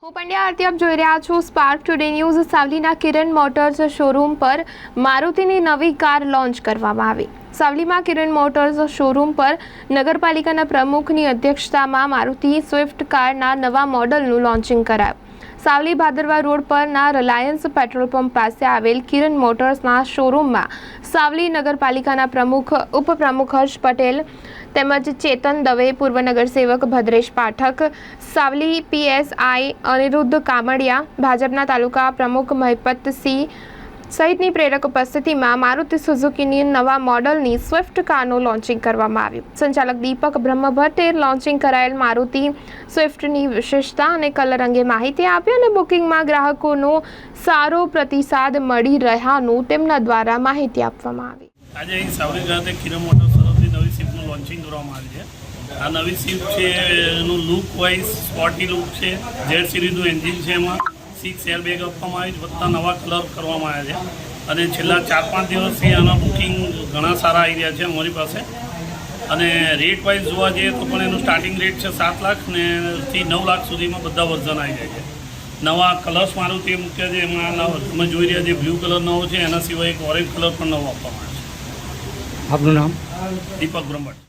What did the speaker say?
હું પંડ્યા આરતી આપ જોઈ રહ્યા છો સ્પાર્ક ટુડે ન્યૂઝ। સાવલીના કિરણ મોટર્સ શોરૂમ પર મારુતિની નવી કાર લોન્ચ કરવામાં આવી। સાવલીમાં કિરણ મોટર્સ શોરૂમ પર નગરપાલિકાના પ્રમુખની અધ્યક્ષતામાં મારુતિ સ્વિફ્ટ કારના નવા મોડલનું લોન્ચિંગ કરાયું। સાવલી ભાદરવા રોડ પરના રિલાયન્સ પેટ્રોલ પંપ પાસે આવેલ કિરણ મોટર્સના શોરૂમમાં સાવલી નગરપાલિકાના પ્રમુખ ઉપપ્રમુખ હર્ષ પટેલ તેમજ ચેતન દવે, પૂર્વ નગરસેવક ભદ્રેશ પાઠક, સાવલી પીએસઆઈ અનિરુદ્ધ કામડિયા, ભાજપના તાલુકા પ્રમુખ મહિપતસિંહ સહિતની પ્રેરક ઉપસ્થિતિમાં મારુતિ સુઝુકીની નવા મોડલની સ્વિફ્ટ કારનું લોન્ચિંગ કરવામાં આવ્યું। સંચાલક દીપક બ્રહ્મભટ્ટે લોન્ચિંગ કરાયેલ મારુતિ સ્વિફ્ટની વિશેષતા અને કલર અંગે માહિતી આપી અને બુકિંગમાં ગ્રાહકોનો સારો પ્રતિસાદ મળી રહ્યાનું તેમના દ્વારા માહિતી આપવામાં આવી। આજે અહીં સાવલી ખાતે કિરણ મોટર્સ તરફથી નવી સ્વિફ્ટનું લોન્ચિંગ કરવામાં આવી છે। આ નવી સ્વિફ્ટ છે એનું લુક વાઇઝ સ્પોર્ટી લુક છે, જેડ સિરીઝનું એન્જિન છે, એમાં 6 એરબેગ આપવામાં આવી છે, વત્તા નવા કલર કરવામાં આવ્યા છે અને છેલ્લા 4-5 દિવસથી આના બુકિંગ ઘણા સારા આવી રહ્યા છે અમારી પાસે। અને રેટ વાઇઝ જોવા જઈએ તો પણ એનું સ્ટાર્ટિંગ રેટ છે 7 લાખ ને થી 9 લાખ સુધીમાં બધા વર્ઝન આવી જાય છે। નવા કલર્સ મારુતિ મૂક્યા છે, એમાં તમે જોઈ રહ્યા જે બ્લુ કલર નવો છે, એના સિવાય એક ઓરેન્જ કલર પણ નવો આપવામાં આવે છે। આપનું નામ? દીપક બ્રહ્મભટ્ટ।